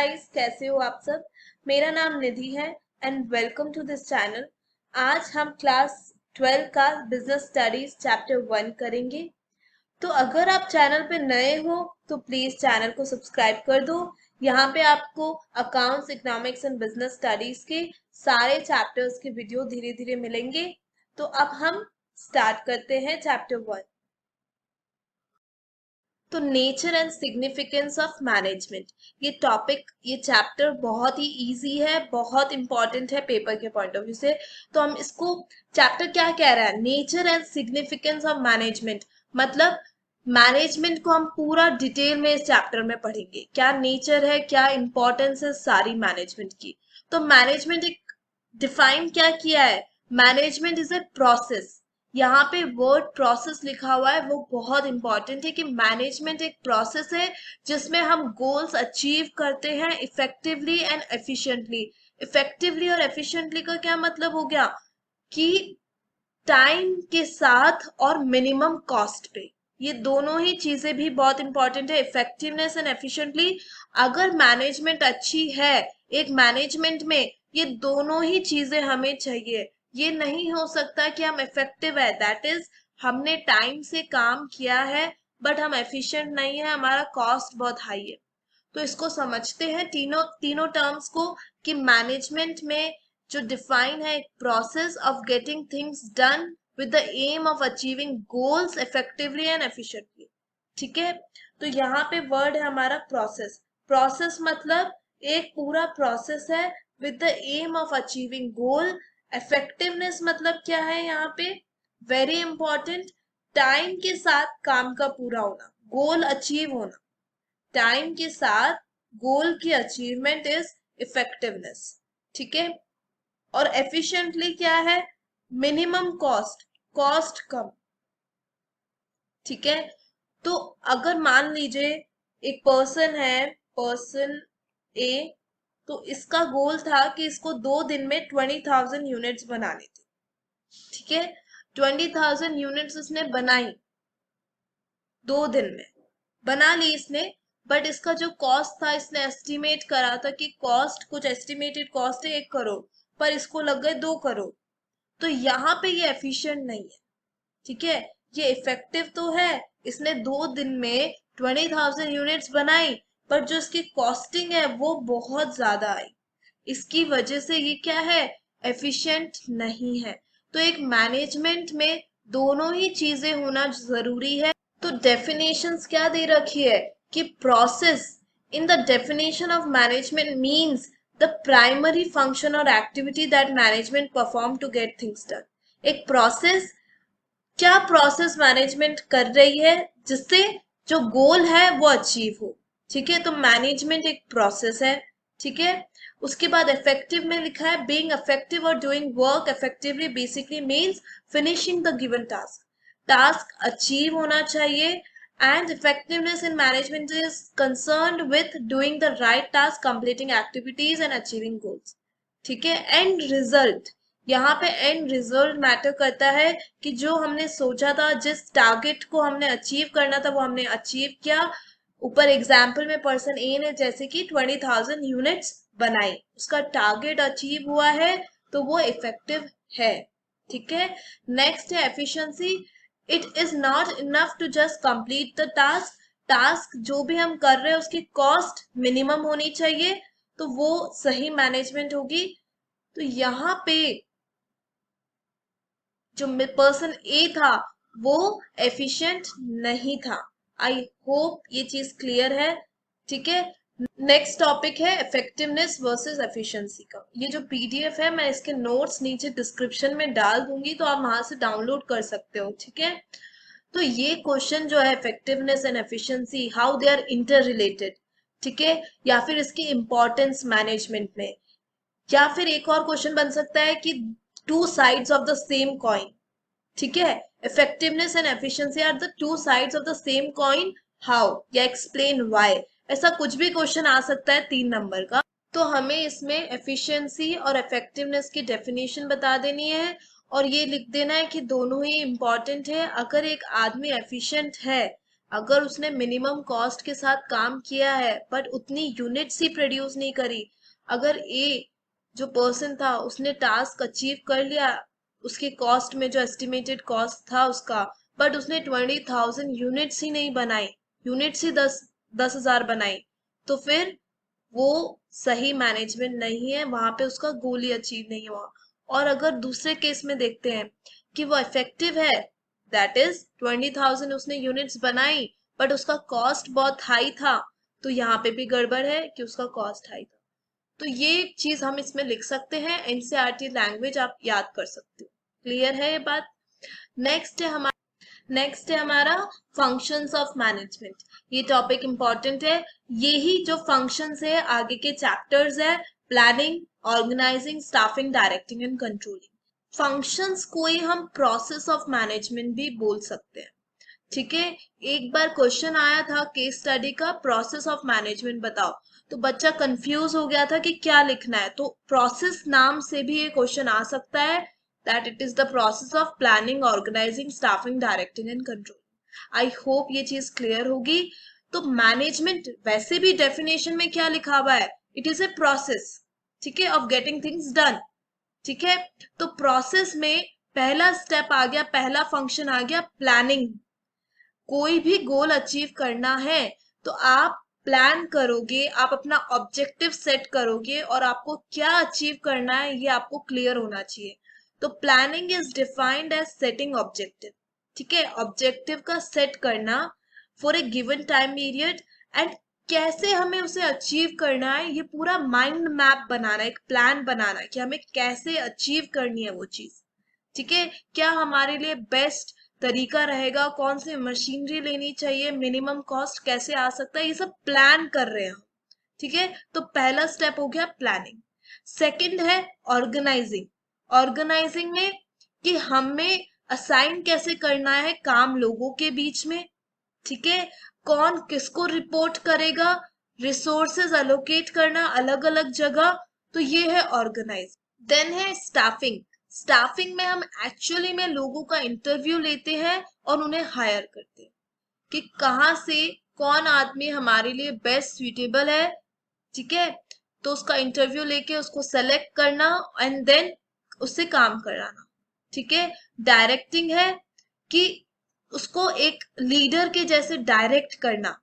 Guys, कैसे हो आप सब। मेरा नाम निधि है and welcome to this channel. आज हम क्लास 12 का बिजनेस स्टडीज चैप्टर 1 करेंगे। तो अगर आप चैनल पे नए हो तो प्लीज चैनल को सब्सक्राइब कर दो। यहाँ पे आपको accounts, economics and business studies के सारे चैप्टर्स के वीडियो धीरे धीरे मिलेंगे। तो अब हम स्टार्ट करते हैं चैप्टर 1। तो nature and significance of management, ये चैप्टर बहुत ही इजी है, बहुत इंपॉर्टेंट है पेपर के पॉइंट ऑफ व्यू से। तो हम इसको, चैप्टर क्या कह रहा है, nature and significance of management, मतलब मैनेजमेंट को हम पूरा डिटेल में इस चैप्टर में पढ़ेंगे। क्या नेचर है, क्या इंपॉर्टेंस है सारी मैनेजमेंट की। तो मैनेजमेंट एक डिफाइन क्या किया है, मैनेजमेंट इज ए प्रोसेस। यहाँ पे वर्ड प्रोसेस लिखा हुआ है, वो बहुत इंपॉर्टेंट है कि मैनेजमेंट एक प्रोसेस है जिसमें हम गोल्स अचीव करते हैं इफेक्टिवली एंड एफिशिएंटली। इफेक्टिवली और एफिशिएंटली का क्या मतलब हो गया कि टाइम के साथ और मिनिमम कॉस्ट पे। ये दोनों ही चीजें भी बहुत इंपॉर्टेंट है, इफेक्टिवनेस एंड एफिशिएंटली। अगर मैनेजमेंट अच्छी है एक मैनेजमेंट में, ये दोनों ही चीजें हमें चाहिए। ये नहीं हो सकता कि हम इफेक्टिव है, दैट इज हमने टाइम से काम किया है बट हम एफिशिएंट नहीं है, हमारा कॉस्ट बहुत हाई है। तो इसको समझते हैं तीनों तीनों टर्म्स को, कि मैनेजमेंट में जो डिफाइन है, एक process of getting things done with the aim of achieving goals effectively and efficiently. ठीक है, तो यहाँ पे वर्ड है हमारा प्रोसेस। प्रोसेस मतलब एक पूरा प्रोसेस है with the aim of achieving goal. Effectiveness मतलब क्या है यहाँ पे, वेरी इंपॉर्टेंट, टाइम के साथ काम का पूरा होना, गोल अचीव होना। टाइम के साथ गोल की अचीवमेंट इज इफेक्टिवनेस। ठीक है, और एफिशिएंटली क्या है, मिनिमम कॉस्ट, कॉस्ट कम। ठीक है, तो अगर मान लीजिए एक पर्सन है, पर्सन ए, तो इसका गोल था कि इसको 2 दिन में 20,000 यूनिट्स बनाने थे। ठीक है, 20,000 यूनिट्स इसने बनाई, 2 दिन में बना ली इसने। बट इसका जो कॉस्ट था, इसने एस्टिमेट करा था कि कॉस्ट, कुछ एस्टिमेटेड कॉस्ट है 1 करोड़, पर इसको लग गए 2 करोड़। तो यहाँ पे ये एफिशिएंट नहीं है। ठीक है, ये इफेक्टिव तो है, इसने 2 दिन में 20,000 यूनिट्स बनाई, पर जो इसकी कॉस्टिंग है वो बहुत ज्यादा आई। इसकी वजह से ये क्या है, एफिशिएंट नहीं है। तो एक मैनेजमेंट में दोनों ही चीजें होना जरूरी है। तो डेफिनेशंस क्या दे रखी है कि process in the definition of management means the primary function और activity that management perform to get things done. एक प्रोसेस, क्या प्रोसेस मैनेजमेंट कर रही है जिससे जो गोल है वो अचीव हो। ठीक है, तो मैनेजमेंट एक प्रोसेस है। ठीक है, उसके बाद इफेक्टिव में लिखा है बीइंग इफेक्टिव और doing work effectively basically means finishing the given task. Task achieve होना चाहिए, and effectiveness in management is concerned with doing the right task, completing activities and achieving goals. ठीक है, एंड रिजल्ट, यहाँ पे and result matter करता है कि जो हमने सोचा था, जिस टारगेट को हमने अचीव करना था वो हमने अचीव किया। ऊपर एग्जाम्पल में पर्सन ए ने जैसे कि 20,000 यूनिट्स बनाई, उसका टारगेट अचीव हुआ है, तो वो इफेक्टिव है। ठीक है, नेक्स्ट है efficiency. It is not enough to just complete the task. Task जो भी हम कर रहे हैं उसकी कॉस्ट मिनिमम होनी चाहिए, तो वो सही मैनेजमेंट होगी। तो यहाँ पे जो पर्सन ए था वो एफिशिएंट नहीं था। आई होप ये चीज क्लियर है। ठीक है, नेक्स्ट टॉपिक है इफेक्टिवनेस वर्सेस एफिशिएंसी का। ये जो पीडीएफ है मैं इसके नोट्स नीचे डिस्क्रिप्शन में डाल दूंगी, तो आप वहां से डाउनलोड कर सकते हो। ठीक है, तो ये क्वेश्चन जो है effectiveness and efficiency, how they are interrelated. ठीक है, या फिर इसकी इंपॉर्टेंस मैनेजमेंट में, या फिर एक और क्वेश्चन बन सकता है कि two sides of the same coin. ठीक है, effectiveness and efficiency are the two sides of the same coin, how, या एक्सप्लेन व्हाई। ऐसा कुछ भी क्वेश्चन आ सकता है 3 नंबर का। तो हमें इसमें एफिशिएंसी और इफेक्टिवनेस की डेफिनेशन बता देनी है, और ये लिख देना है कि दोनों ही इंपॉर्टेंट है। अगर एक आदमी एफिशिएंट है, अगर उसने मिनिमम कॉस्ट के साथ काम किया है बट उतनी यूनिट्स ही प्रोड्यूस नहीं करी, अगर ए जो पर्सन था उसने टास्क अचीव कर लिया उसके कॉस्ट में, जो एस्टिमेटेड कॉस्ट था उसका, बट उसने 20,000 यूनिट्स ही नहीं बनाई, यूनिट्स ही 10,000 बनाई, तो फिर वो सही मैनेजमेंट नहीं है, वहां पे उसका गोल ही अचीव नहीं हुआ। और अगर दूसरे केस में देखते हैं कि वो इफेक्टिव है, दैट इज 20,000 उसने यूनिट्स बनाई बट उसका कॉस्ट बहुत हाई था, तो यहाँ पे भी गड़बड़ है कि उसका कॉस्ट हाई था। तो ये चीज हम इसमें लिख सकते हैं, एनसीईआरटी लैंग्वेज आप याद कर सकते हो। क्लियर है ये बात? नेक्स्ट है हमारा फंक्शंस ऑफ मैनेजमेंट। ये टॉपिक इंपॉर्टेंट है। यही जो फंक्शंस है आगे के चैप्टर्स है, planning, organising, staffing, directing and controlling. Functions को ही हम प्रोसेस ऑफ मैनेजमेंट भी बोल सकते हैं। ठीक है, एक बार क्वेश्चन आया था केस स्टडी का, प्रोसेस ऑफ मैनेजमेंट बताओ, तो बच्चा कंफ्यूज हो गया था कि क्या लिखना है। तो प्रोसेस नाम से भी ये क्वेश्चन आ सकता है, that it is the process of planning, organising, staffing, directing and control. I hope ये चीज क्लियर होगी। तो मैनेजमेंट वैसे भी डेफिनेशन में क्या लिखा हुआ है, इट इज ए प्रोसेस, ठीक है, ऑफ गेटिंग थिंग्स डन। ठीक है, तो प्रोसेस में पहला स्टेप आ गया, पहला फंक्शन आ गया प्लानिंग। कोई भी गोल अचीव करना है तो आप प्लान करोगे, आप अपना ऑब्जेक्टिव सेट करोगे और आपको क्या अचीव करना है ये आपको क्लियर होना चाहिए। तो planning is defined as setting objective. ठीक है, ऑब्जेक्टिव का सेट करना for a given time period, and कैसे हमें उसे अचीव करना है, ये पूरा माइंड मैप बनाना, एक प्लान बनाना कि हमें कैसे अचीव करनी है वो चीज। ठीक है, क्या हमारे लिए बेस्ट तरीका रहेगा, कौन सी मशीनरी लेनी चाहिए, मिनिमम कॉस्ट कैसे आ सकता है, ये सब प्लान कर रहे हैं हम। ठीक है, तो पहला स्टेप हो गया प्लानिंग। सेकंड है ऑर्गेनाइजिंग। ऑर्गेनाइजिंग में कि हमें असाइन कैसे करना है काम लोगों के बीच में। ठीक है, कौन किसको रिपोर्ट करेगा, रिसोर्सेज अलोकेट करना अलग अलग जगह, तो ये है ऑर्गेनाइज। देन है स्टाफिंग। स्टाफिंग में हम एक्चुअली में लोगों का इंटरव्यू लेते हैं और उन्हें हायर करते हैं कि कहाँ से कौन आदमी हमारे लिए बेस्ट सुइटेबल है। ठीक है, तो उसका इंटरव्यू लेके उसको सेलेक्ट करना एंड देन उससे काम कराना। ठीक है, डायरेक्टिंग है कि उसको एक लीडर के जैसे डायरेक्ट करना।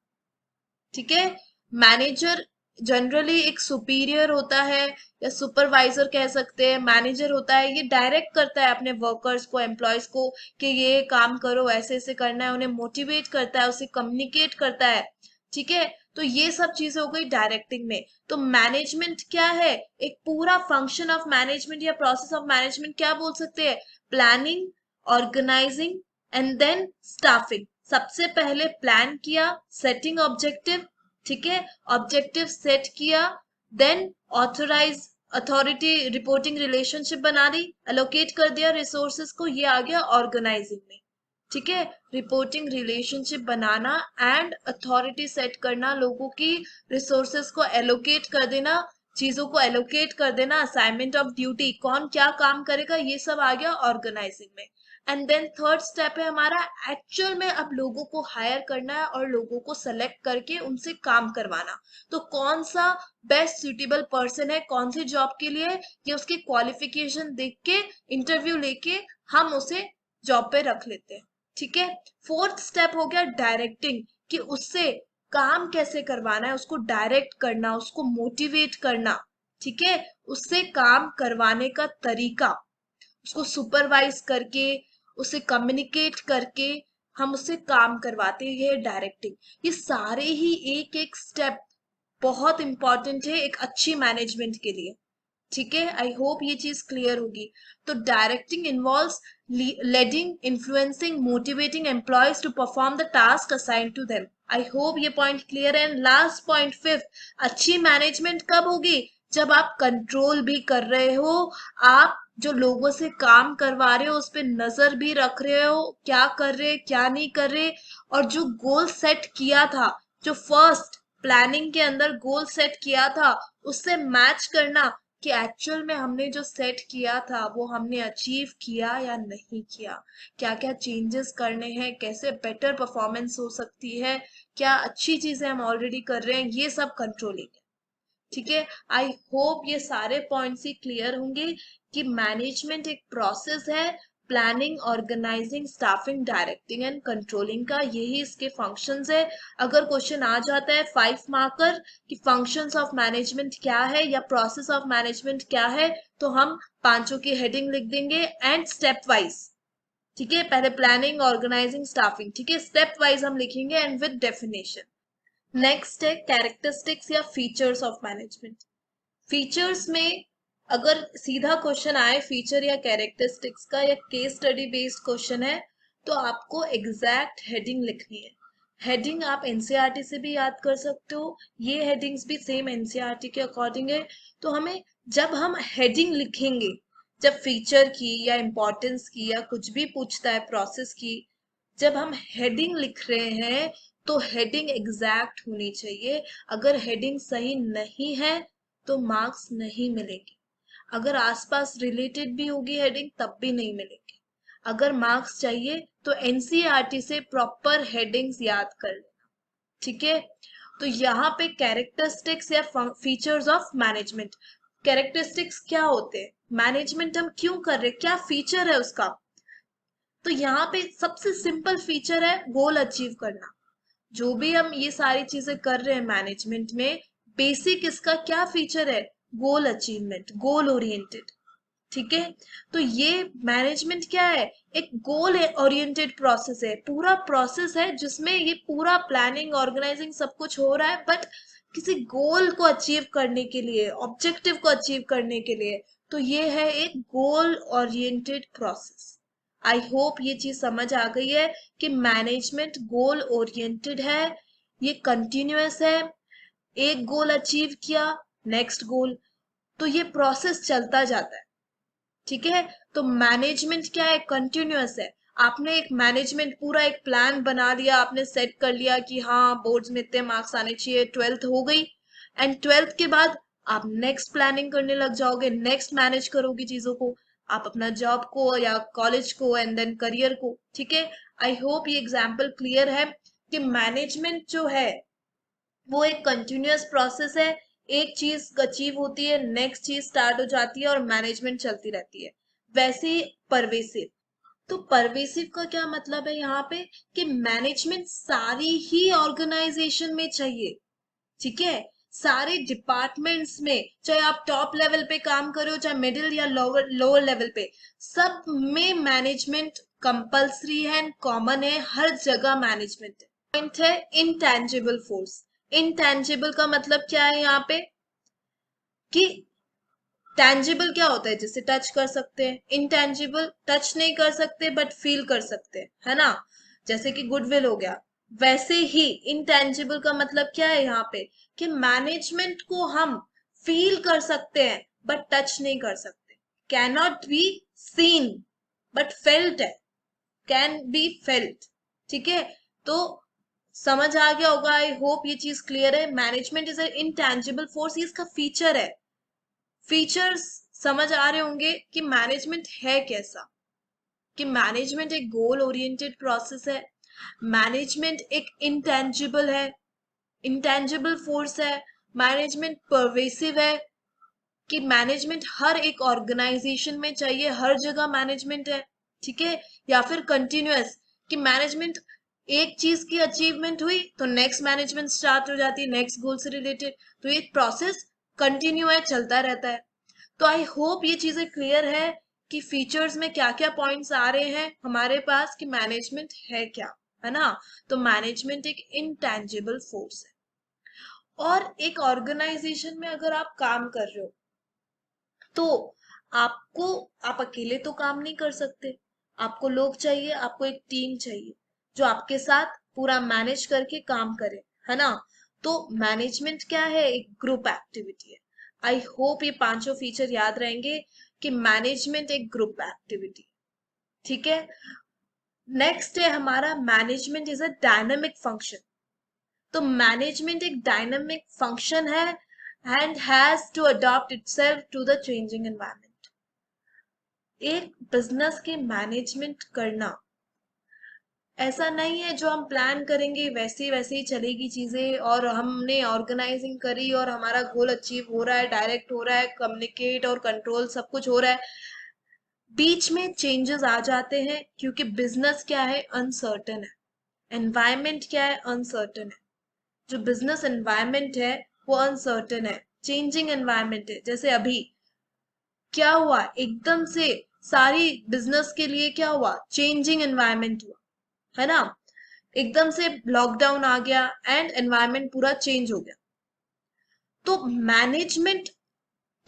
ठीक है, मैनेजर जनरली एक सुपीरियर होता है या सुपरवाइजर कह सकते हैं, मैनेजर होता है, ये डायरेक्ट करता है अपने वर्कर्स को, एम्प्लॉयज को कि ये काम करो, ऐसे ऐसे करना है, उन्हें मोटिवेट करता है, उसे कम्युनिकेट करता है। ठीक है, तो ये सब चीजें हो गई डायरेक्टिंग में। तो मैनेजमेंट क्या है, एक पूरा फंक्शन ऑफ मैनेजमेंट या प्रोसेस ऑफ मैनेजमेंट क्या बोल सकते हैं, planning, organising and then staffing. सबसे पहले प्लान किया, सेटिंग ऑब्जेक्टिव। ठीक है, ऑब्जेक्टिव सेट किया, then authorise authority reporting relationship बना दी, एलोकेट कर दिया रिसोर्सेज को, ये आ गया ऑर्गेनाइजिंग में। ठीक है, reporting relationship banana and authority set करना, लोगों की रिसोर्सेज को एलोकेट कर देना, चीजों को एलोकेट कर देना, असाइनमेंट ऑफ ड्यूटी, कौन क्या काम करेगा, ये सब आ गया ऑर्गेनाइजिंग में। एंड देन थर्ड स्टेप है हमारा एक्चुअल में अब लोगों को हायर करना है और लोगों को सेलेक्ट करके उनसे काम करवाना। तो कौन सा बेस्ट सुटेबल पर्सन है कौन सी जॉब के लिए, ये उसकी क्वालिफिकेशन देख के इंटरव्यू लेके हम उसे जॉब पे रख लेते हैं। ठीक है, फोर्थ स्टेप हो गया डायरेक्टिंग, कि उससे काम कैसे करवाना है, उसको डायरेक्ट करना, उसको मोटिवेट करना। ठीक है, उससे काम करवाने का तरीका, उसको सुपरवाइज करके, उसे कम्युनिकेट करके हम उससे काम करवाते हैं, ये डायरेक्टिंग। ये सारे ही एक एक स्टेप बहुत इंपॉर्टेंट है एक अच्छी मैनेजमेंट के लिए। ठीक है, आई होप ये चीज क्लियर होगी। तो directing involves leading, influencing, motivating employees to perform the task assigned to them. I hope ये पॉइंट क्लियर है। एंड लास्ट पॉइंट फिफ्थ, अच्छी मैनेजमेंट कब होगी, जब आप कंट्रोल भी कर रहे हो, आप जो लोगों से काम करवा रहे हो उस पर नजर भी रख रहे हो, क्या कर रहे क्या नहीं कर रहे, और जो गोल सेट किया था, जो फर्स्ट प्लानिंग के अंदर गोल सेट किया था, उससे मैच करना, कि एक्चुअल में हमने जो सेट किया था वो हमने अचीव किया या नहीं किया, क्या क्या चेंजेस करने हैं, कैसे बेटर परफॉर्मेंस हो सकती है, क्या अच्छी चीजें हम ऑलरेडी कर रहे हैं, ये सब कंट्रोलिंग है। ठीक है, आई होप ये सारे पॉइंट्स ही क्लियर होंगे कि मैनेजमेंट एक प्रोसेस है, planning, organising, staffing, directing and controlling का, यही इसके फंक्शंस है। अगर क्वेश्चन आ जाता है 5 मार्कर कि फंक्शंस ऑफ मैनेजमेंट क्या है या प्रोसेस ऑफ मैनेजमेंट क्या है, तो हम पांचों की हेडिंग लिख देंगे एंड स्टेप वाइज। ठीक है, पहले प्लानिंग, ऑर्गेनाइजिंग, स्टाफिंग, ठीक है, स्टेप वाइज हम लिखेंगे एंड विद डेफिनेशन। नेक्स्ट है कैरेक्टरिस्टिक्स या फीचर्स ऑफ मैनेजमेंट। फीचर्स में अगर सीधा क्वेश्चन आए फीचर या कैरेक्टरिस्टिक्स का, या केस स्टडी बेस्ड क्वेश्चन है, तो आपको एग्जैक्ट हेडिंग लिखनी है। हेडिंग आप एनसीईआरटी से भी याद कर सकते हो, ये हेडिंग्स भी सेम एनसीईआरटी के अकॉर्डिंग है। तो हमें जब हम हेडिंग लिखेंगे, जब फीचर की या इंपॉर्टेंस की या कुछ भी पूछता है प्रोसेस की, जब हम हेडिंग लिख रहे हैं तो हेडिंग एग्जैक्ट होनी चाहिए। अगर हेडिंग सही नहीं है तो मार्क्स नहीं मिलेंगे। अगर आसपास रिलेटेड भी होगी हेडिंग तब भी नहीं मिलेंगे। अगर मार्क्स चाहिए तो एनसीईआरटी से प्रॉपर हेडिंग्स याद कर लेना। ठीक है, तो यहाँ पे कैरेक्टरिस्टिक्स या फीचर्स ऑफ मैनेजमेंट, कैरेक्टरिस्टिक्स क्या होते हैं, मैनेजमेंट हम क्यों कर रहे हैं, क्या फीचर है उसका। तो यहाँ पे सबसे सिंपल फीचर है गोल अचीव करना। जो भी हम ये सारी चीजें कर रहे हैं मैनेजमेंट में, बेसिक इसका क्या फीचर है, गोल अचीवमेंट, गोल ओरिएंटेड। ठीक है, तो ये मैनेजमेंट क्या है, एक गोल ओरिएंटेड प्रोसेस है, पूरा प्रोसेस है जिसमें ये पूरा प्लानिंग, ऑर्गेनाइजिंग सब कुछ हो रहा है, बट किसी गोल को अचीव करने के लिए, ऑब्जेक्टिव को अचीव करने के लिए। तो ये है एक गोल ओरिएंटेड प्रोसेस। आई होप ये चीज समझ आ गई है कि मैनेजमेंट गोल ओरिएंटेड है, ये कंटिन्यूअस है, एक गोल अचीव किया, नेक्स्ट गोल, तो ये प्रोसेस चलता जाता है। ठीक है, तो मैनेजमेंट क्या है, कंटिन्यूअस है। आपने एक मैनेजमेंट पूरा एक प्लान बना लिया, आपने सेट कर लिया कि हाँ बोर्ड्स में इतने मार्क्स आने चाहिए, 12th हो गई, एंड 12th के बाद आप नेक्स्ट प्लानिंग करने लग जाओगे, नेक्स्ट मैनेज करोगे चीजों को, आप अपना जॉब को या कॉलेज को एंड देन करियर को। ठीक है, आई होप ये एग्जाम्पल क्लियर है कि मैनेजमेंट जो है वो एक कंटिन्यूअस प्रोसेस है, एक चीज अचीव होती है, नेक्स्ट चीज स्टार्ट हो जाती है और मैनेजमेंट चलती रहती है। वैसे ही परवेसिव, तो परवेसिव का क्या मतलब है यहाँ पे, कि मैनेजमेंट सारी ही ऑर्गेनाइजेशन में चाहिए। ठीक है, सारे डिपार्टमेंट्स में, चाहे आप टॉप लेवल पे काम करो चाहे मिडिल या लोअर लोअर लेवल पे, सब में मैनेजमेंट कंपल्सरी है, कॉमन है, हर जगह मैनेजमेंट है। पॉइंट है इनटैंजिबल फोर्स। इनटैंजिबल का मतलब क्या है यहाँ पे, कि टैंजिबल क्या होता है जिसे टच कर सकते हैं, इनटैंजिबल टच नहीं कर सकते बट फील कर सकते हैं, है ना, जैसे कि गुडविल हो गया। वैसे ही इनटैंजिबल का मतलब क्या है यहाँ पे, कि मैनेजमेंट को हम फील कर सकते हैं बट टच नहीं कर सकते, can not be seen but felt है, कैन बी फेल्ट। ठीक है, तो समझ आ गया होगा, आई होप ये चीज क्लियर है। Management is a intangible force, इसका फीचर है। फीचर्स समझ आ रहे होंगे कि मैनेजमेंट है कैसा, कि मैनेजमेंट एक गोल ओरिएंटेड प्रोसेस है, मैनेजमेंट एक इंटेंजिबल है, इंटेंजिबल फोर्स है, मैनेजमेंट परवेसिव है, कि मैनेजमेंट हर एक ऑर्गेनाइजेशन में चाहिए, हर जगह मैनेजमेंट है। ठीक है, या फिर कंटिन्यूअस, कि मैनेजमेंट एक चीज की अचीवमेंट हुई तो नेक्स्ट मैनेजमेंट स्टार्ट हो जाती है नेक्स्ट गोल से रिलेटेड, तो ये प्रोसेस कंटिन्यू है, चलता रहता है। तो आई होप ये चीजें क्लियर है कि फीचर्स में क्या क्या पॉइंट्स आ रहे हैं हमारे पास, कि मैनेजमेंट है क्या, है ना। तो मैनेजमेंट एक इनटैंजिबल फोर्स है। और एक ऑर्गेनाइजेशन में अगर आप काम कर रहे हो तो आपको, आप अकेले तो काम नहीं कर सकते, आपको लोग चाहिए, आपको एक टीम चाहिए जो आपके साथ पूरा मैनेज करके काम करे, है ना। तो मैनेजमेंट क्या है, एक ग्रुप एक्टिविटी है। आई होप ये पांचों फीचर याद रहेंगे कि मैनेजमेंट एक ग्रुप एक्टिविटी। ठीक है, नेक्स्ट है हमारा management is a dynamic function. तो मैनेजमेंट एक डायनामिक फंक्शन है, and has to adopt itself to the changing environment. एक बिजनेस के मैनेजमेंट करना ऐसा नहीं है जो हम प्लान करेंगे वैसे वैसे ही चलेगी चीजें, और हमने ऑर्गेनाइजिंग करी और हमारा गोल अचीव हो रहा है, डायरेक्ट हो रहा है, कम्युनिकेट और कंट्रोल सब कुछ हो रहा है। बीच में चेंजेस आ जाते हैं क्योंकि बिजनेस क्या है, अनसर्टन है। एनवायरमेंट क्या है, अनसर्टन है। जो बिजनेस एनवायरमेंट है वो अनसर्टन है, चेंजिंग एनवायरमेंट है। जैसे अभी क्या हुआ, एकदम से सारी बिजनेस के लिए क्या हुआ, चेंजिंग एनवायरमेंट हुआ, है ना। एकदम से लॉकडाउन आ गया एंड एनवायरमेंट पूरा चेंज हो गया। तो मैनेजमेंट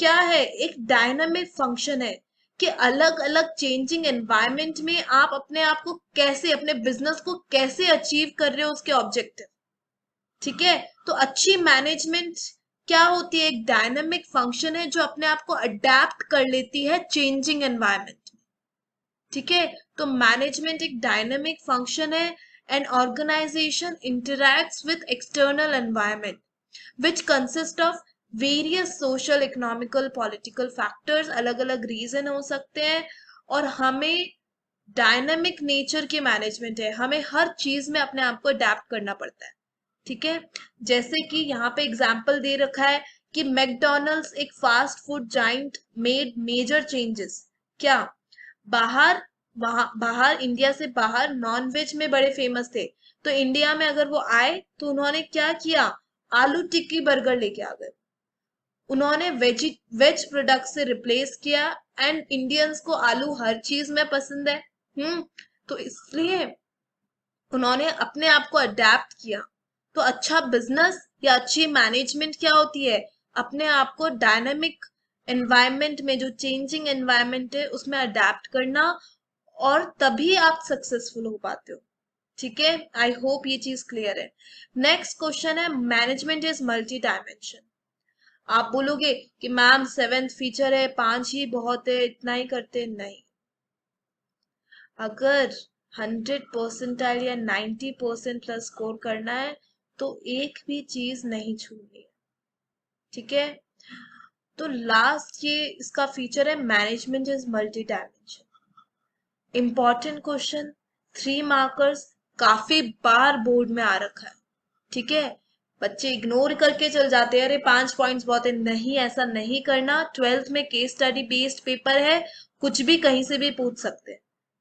क्या है, एक डायनामिक फंक्शन है कि अलग अलग चेंजिंग एनवायरमेंट में आप अपने आप को कैसे, अपने बिजनेस को कैसे अचीव कर रहे हो, उसके ऑब्जेक्टिव। ठीक है, तो अच्छी मैनेजमेंट क्या होती है, एक डायनामिक फंक्शन है जो अपने आप को अडेप्ट कर लेती है चेंजिंग एनवायरमेंट। ठीक है, तो मैनेजमेंट एक डायनामिक फंक्शन है and organisation interacts with external environment which consist of various social, economical, political factors। अलग अलग रीजन हो सकते हैं, और हमें डायनामिक नेचर की मैनेजमेंट है, हमें हर चीज में अपने आप को अडेप्ट करना पड़ता है। ठीक है, जैसे कि यहाँ पे एग्जाम्पल दे रखा है कि मैकडोनल्ड्स एक fast food giant made major changes. क्या, बाहर, वहां बाहर, इंडिया से बाहर नॉन वेज में बड़े फेमस थे, तो इंडिया में अगर वो आए तो उन्होंने क्या किया, आलू टिक्की बर्गर लेके आ गए। उन्होंने वेज प्रोडक्ट से रिप्लेस किया, एंड इंडियंस को आलू हर चीज में पसंद है। तो इसलिए उन्होंने अपने आप को अडेप्ट किया। तो अच्छा बिजनेस या अच्छी मैनेजमेंट क्या होती है, अपने आप को डायनामिक एनवायरनमेंट में, जो चेंजिंग एनवायरनमेंट है उसमें अडेप्ट करना, और तभी आप सक्सेसफुल हो पाते हो। ठीक है, आई होप ये चीज क्लियर है। नेक्स्ट क्वेश्चन है, मैनेजमेंट इज मल्टी डायमेंशन। आप बोलोगे कि मैम सेवेंथ फीचर है, 5 ही बहुत है, इतना ही करते, नहीं। अगर 100% या 90% प्लस स्कोर करना है तो एक भी चीज नहीं छूनी है। ठीक है, तो लास्ट ये इसका फीचर है, management is multi dimension. Important question, 3 markers, काफी बार बोर्ड में आ रखा है। ठीक है, बच्चे इग्नोर करके चल जाते हैं, अरे 5 पॉइंट्स बहुत है। नहीं, ऐसा नहीं करना। 12th में केस स्टडी बेस्ड पेपर है, कुछ भी कहीं से भी पूछ सकते हैं।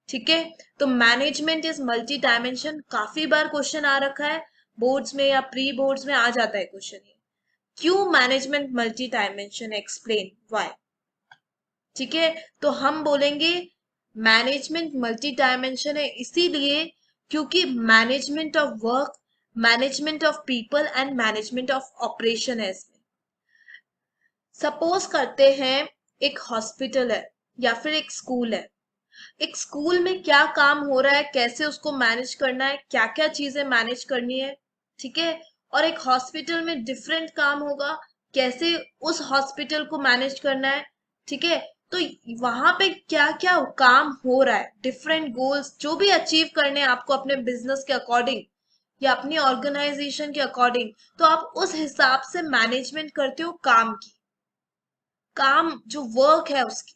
ठीक है, तो मैनेजमेंट इज मल्टी डायमेंशन, काफी बार क्वेश्चन आ रखा है बोर्ड्स में या प्री बोर्ड्स में आ जाता है क्वेश्चन ये। क्यों management multi dimension, explain why. ठीक है, तो हम बोलेंगे मैनेजमेंट मल्टी डायमेंशन है इसीलिए क्योंकि management of work, management of people and management of operation है इसमें। सपोज करते हैं एक हॉस्पिटल है या फिर एक स्कूल है। एक स्कूल में क्या काम हो रहा है, कैसे उसको मैनेज करना है, क्या क्या चीजें मैनेज करनी है। ठीक है, और एक हॉस्पिटल में डिफरेंट काम होगा, कैसे उस हॉस्पिटल को मैनेज करना है। ठीक है, तो वहां पे क्या क्या काम हो रहा है, डिफरेंट गोल्स जो भी अचीव करने हैं आपको अपने बिजनेस के अकॉर्डिंग या अपनी ऑर्गेनाइजेशन के अकॉर्डिंग, तो आप उस हिसाब से मैनेजमेंट करते हो काम की, काम जो वर्क है उसकी।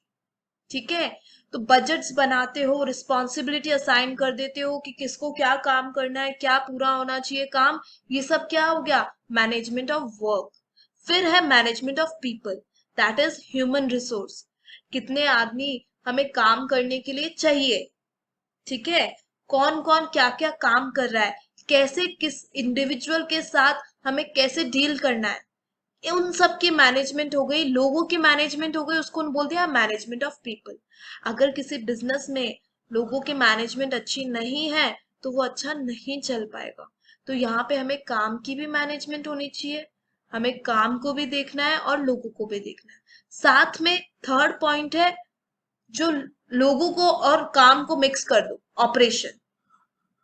ठीक है, तो बजट्स बनाते हो, रिस्पॉन्सिबिलिटी असाइन कर देते हो कि किसको क्या काम करना है, क्या पूरा होना चाहिए काम। ये सब क्या हो गया, मैनेजमेंट ऑफ वर्क। फिर है management of people, that is human resource, कितने आदमी हमें काम करने के लिए चाहिए। ठीक है, कौन कौन क्या क्या काम कर रहा है, कैसे किस इंडिविजुअल के साथ हमें कैसे डील करना है, उन सब की मैनेजमेंट हो गई, लोगों की मैनेजमेंट हो गई, उसको बोल दिया मैनेजमेंट ऑफ पीपल। अगर किसी बिजनेस में लोगों की मैनेजमेंट अच्छी नहीं है तो वो अच्छा नहीं चल पाएगा। तो यहाँ पे हमें काम की भी मैनेजमेंट होनी चाहिए, हमें काम को भी देखना है और लोगों को भी देखना है। साथ में थर्ड पॉइंट है, जो लोगों को और काम को मिक्स कर दो, ऑपरेशन।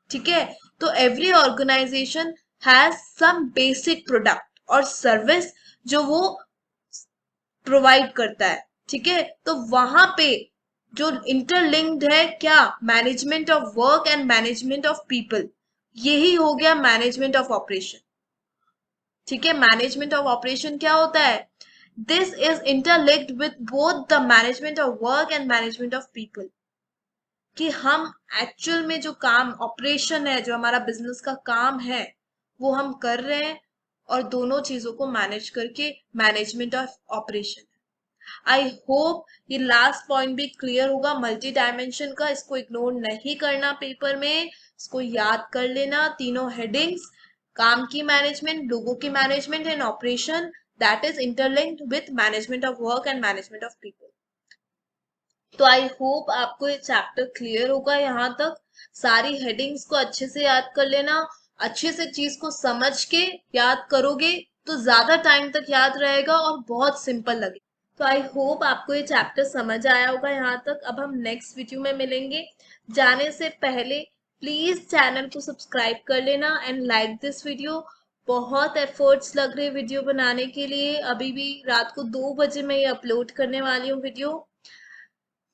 ठीक है, तो every organisation has some basic product और सर्विस जो वो प्रोवाइड करता है। ठीक है, तो वहां पे जो इंटरलिंक्ड है क्या, management of work and management of people, यही हो गया मैनेजमेंट ऑफ ऑपरेशन। ठीक है, मैनेजमेंट ऑफ ऑपरेशन क्या होता है? This is interlinked with both the management of work and management of people, कि हम एक्चुअल में जो काम ऑपरेशन है, जो हमारा बिजनेस का काम है, वो हम कर रहे हैं, और दोनों चीजों को मैनेज करके management of operation. I hope ये लास्ट पॉइंट भी क्लियर होगा मल्टी डायमेंशन का, इसको इग्नोर नहीं करना पेपर में, इसको याद कर लेना। तीनों हेडिंग्स, काम की मैनेजमेंट, लोगों की management and operation, that is interlinked with management of work and management of people. तो आई होप आपको ये चैप्टर क्लियर होगा यहाँ तक। सारी हेडिंग्स को अच्छे से याद कर लेना, अच्छे से चीज को समझ के याद करोगे तो ज्यादा टाइम तक याद रहेगा और बहुत सिंपल लगेगा। तो आई होप आपको ये चैप्टर समझ आया होगा यहाँ तक। अब हम नेक्स्ट वीडियो में मिलेंगे। जाने से पहले प्लीज चैनल को सब्सक्राइब कर लेना एंड लाइक दिस वीडियो। बहुत एफर्ट्स लग रहे वीडियो बनाने के लिए, अभी भी रात को 2 बजे मैं ये अपलोड करने वाली हूँ वीडियो।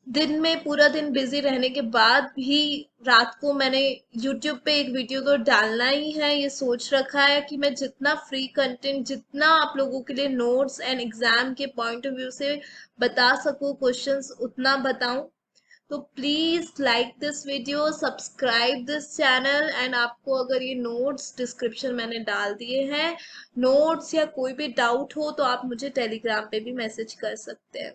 दिन में पूरा दिन बिजी रहने के बाद भी रात को मैंने YouTube पे एक वीडियो तो डालना ही है, ये सोच रखा है कि मैं जितना फ्री कंटेंट, जितना आप लोगों के लिए नोट्स एंड एग्जाम के पॉइंट ऑफ व्यू से बता सकूं क्वेश्चंस, उतना बताऊं। तो please like this video, subscribe this channel, and आपको अगर ये नोट्स डिस्क्रिप्शन मैंने डाल दिए हैं, नोट्स या कोई भी डाउट हो तो आप मुझे टेलीग्राम पे भी मैसेज कर सकते हैं।